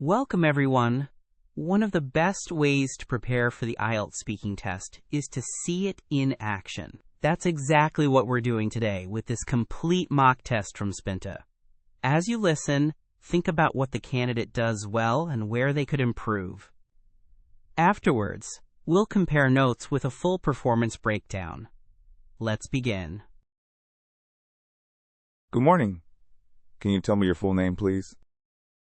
Welcome, everyone. One of the best ways to prepare for the IELTS speaking test is to see it in action. That's exactly what we're doing today with this complete mock test from Spinta. As you listen, think about what the candidate does well and where they could improve. Afterwards, we'll compare notes with a full performance breakdown. Let's begin. Good morning. Can you tell me your full name, please?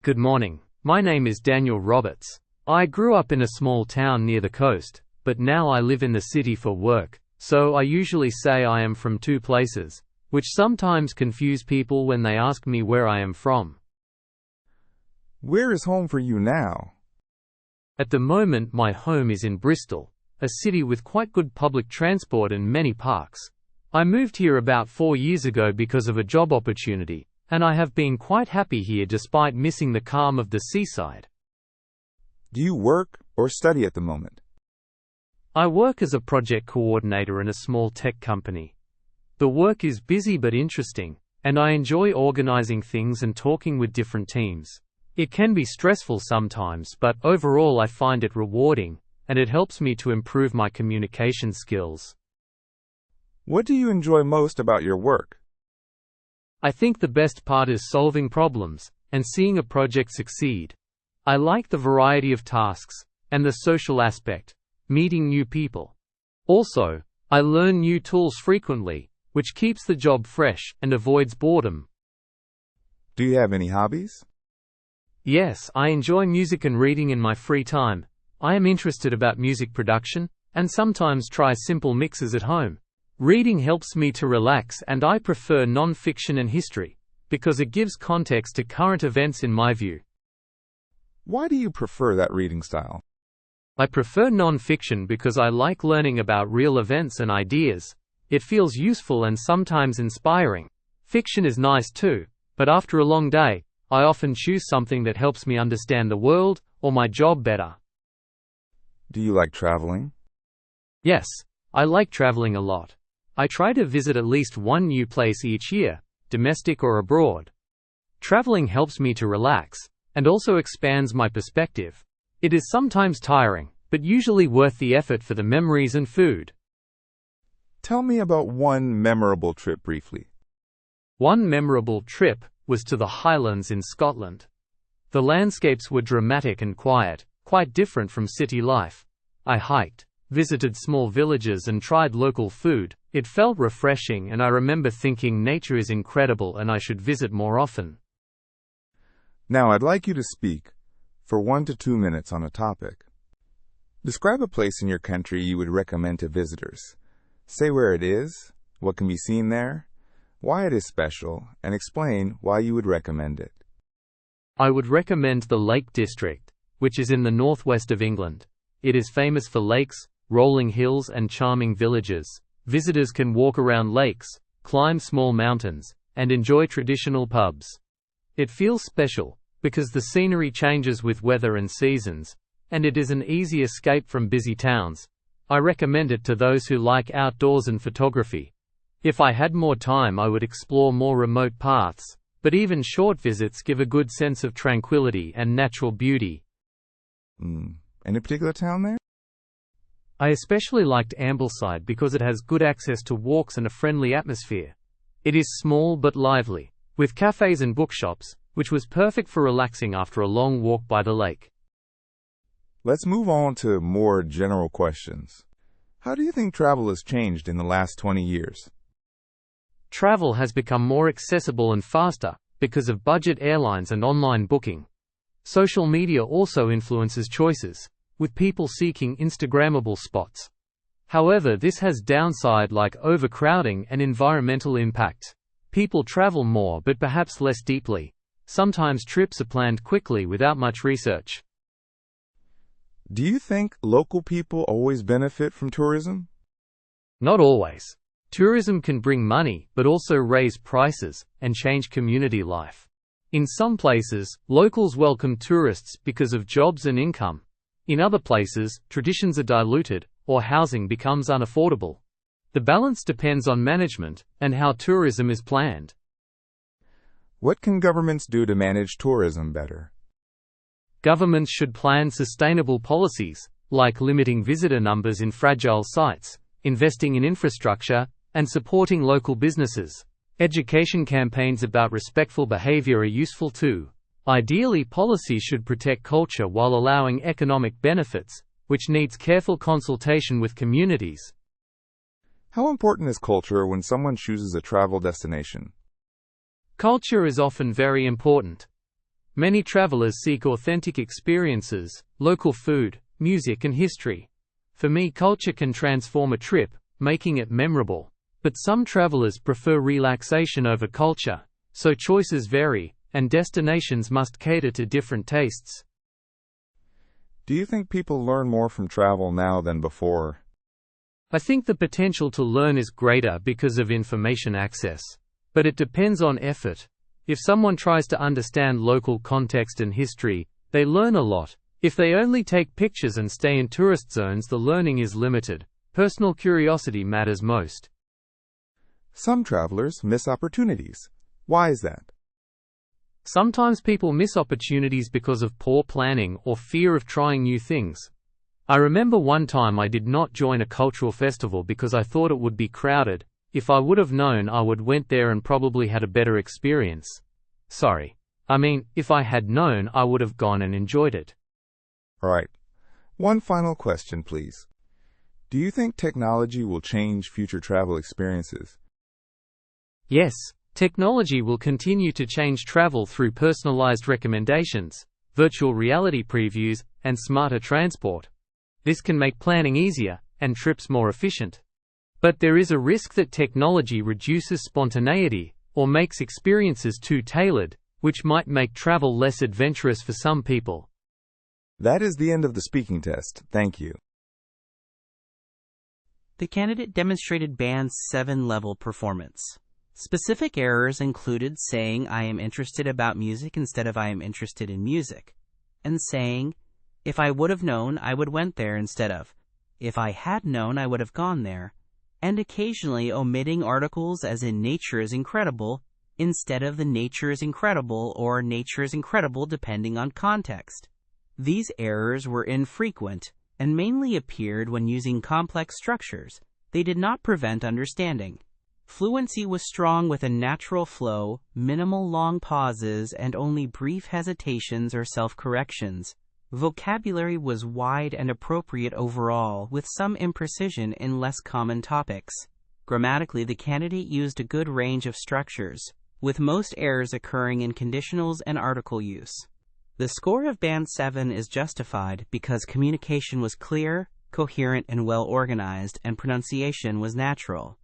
Good morning. My name is Daniel Roberts. I grew up in a small town near the coast, but now I live in the city for work, so I usually say I am from two places, which sometimes confuse people when they ask me where I am from. Where is home for you now? At the moment, my home is in Bristol, a city with quite good public transport and many parks. I moved here about 4 years ago because of a job opportunity, and I have been quite happy here despite missing the calm of the seaside. Do you work or study at the moment? I work as a project coordinator in a small tech company. The work is busy but interesting, and I enjoy organizing things and talking with different teams. It can be stressful sometimes, but overall I find it rewarding, and it helps me to improve my communication skills. What do you enjoy most about your work? I think the best part is solving problems and seeing a project succeed. I like the variety of tasks and the social aspect, meeting new people. Also, I learn new tools frequently, which keeps the job fresh and avoids boredom. Do you have any hobbies? Yes, I enjoy music and reading in my free time. I am interested about music production and sometimes try simple mixes at home. Reading helps me to relax, and I prefer non-fiction and history, because it gives context to current events in my view. Why do you prefer that reading style? I prefer non-fiction because I like learning about real events and ideas. It feels useful and sometimes inspiring. Fiction is nice too, but after a long day, I often choose something that helps me understand the world or my job better. Do you like traveling? Yes, I like traveling a lot. I try to visit at least one new place each year, domestic or abroad. Traveling helps me to relax, and also expands my perspective. It is sometimes tiring, but usually worth the effort for the memories and food. Tell me about one memorable trip briefly. One memorable trip was to the Highlands in Scotland. The landscapes were dramatic and quiet, quite different from city life. I hiked, visited small villages and tried local food. It felt refreshing, and I remember thinking nature is incredible and I should visit more often. Now I'd like you to speak for 1 to 2 minutes on a topic. Describe a place in your country you would recommend to visitors. Say where it is, what can be seen there, why it is special, and explain why you would recommend it. I would recommend the Lake District, which is in the northwest of England. It is famous for lakes, rolling hills and charming villages. Visitors can walk around lakes, climb small mountains, and enjoy traditional pubs. It feels special, because the scenery changes with weather and seasons, and it is an easy escape from busy towns. I recommend it to those who like outdoors and photography. If I had more time, I would explore more remote paths, but even short visits give a good sense of tranquility and natural beauty. Any particular town there? I especially liked Ambleside because it has good access to walks and a friendly atmosphere. It is small but lively, with cafes and bookshops, which was perfect for relaxing after a long walk by the lake. Let's move on to more general questions. How do you think travel has changed in the last 20 years? Travel has become more accessible and faster because of budget airlines and online booking. Social media also influences choices, with people seeking Instagrammable spots. However, this has downside like overcrowding and environmental impact. People travel more but perhaps less deeply. Sometimes trips are planned quickly without much research. Do you think local people always benefit from tourism? Not always. Tourism can bring money but also raise prices and change community life. In some places, locals welcome tourists because of jobs and income. In other places, traditions are diluted, or housing becomes unaffordable. The balance depends on management and how tourism is planned. What can governments do to manage tourism better? Governments should plan sustainable policies, like limiting visitor numbers in fragile sites, investing in infrastructure, and supporting local businesses. Education campaigns about respectful behavior are useful too. Ideally, policies should protect culture while allowing economic benefits, which needs careful consultation with communities. How important is culture when someone chooses a travel destination? Culture is often very important. Many travelers seek authentic experiences, local food, music, and history. For me, culture can transform a trip, making it memorable. But some travelers prefer relaxation over culture, so choices vary, and destinations must cater to different tastes. Do you think people learn more from travel now than before? I think the potential to learn is greater because of information access. But it depends on effort. If someone tries to understand local context and history, they learn a lot. If they only take pictures and stay in tourist zones, the learning is limited. Personal curiosity matters most. Some travelers miss opportunities. Why is that? Sometimes people miss opportunities because of poor planning or fear of trying new things. I remember one time I did not join a cultural festival because I thought it would be crowded. If I would have known, I would went there and probably had a better experience. If I had known, I would have gone and enjoyed it. Right. One final question, please. Do you think technology will change future travel experiences? Yes, technology will continue to change travel through personalized recommendations, virtual reality previews, and smarter transport. This can make planning easier and trips more efficient. But there is a risk that technology reduces spontaneity or makes experiences too tailored, which might make travel less adventurous for some people. That is the end of the speaking test. Thank you. The candidate demonstrated Band 7 level performance. Specific errors included saying I am interested about music instead of I am interested in music, and saying, if I would have known, I would went there instead of, if I had known, I would have gone there, and occasionally omitting articles as in nature is incredible instead of the nature is incredible or nature is incredible depending on context. These errors were infrequent and mainly appeared when using complex structures. They did not prevent understanding. Fluency was strong with a natural flow, minimal long pauses, and only brief hesitations or self-corrections. Vocabulary was wide and appropriate overall, with some imprecision in less common topics. Grammatically, the candidate used a good range of structures, with most errors occurring in conditionals and article use. The score of Band 7 is justified because communication was clear, coherent, and well organized, and pronunciation was natural.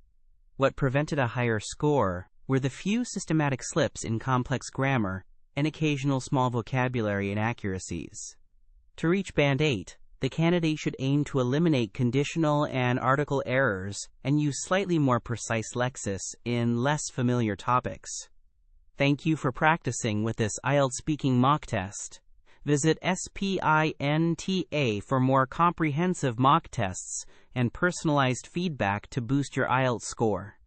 What prevented a higher score were the few systematic slips in complex grammar and occasional small vocabulary inaccuracies. To reach Band 8, the candidate should aim to eliminate conditional and article errors and use slightly more precise lexis in less familiar topics. Thank you for practicing with this IELTS speaking mock test. Visit Spinta for more comprehensive mock tests and personalized feedback to boost your IELTS score.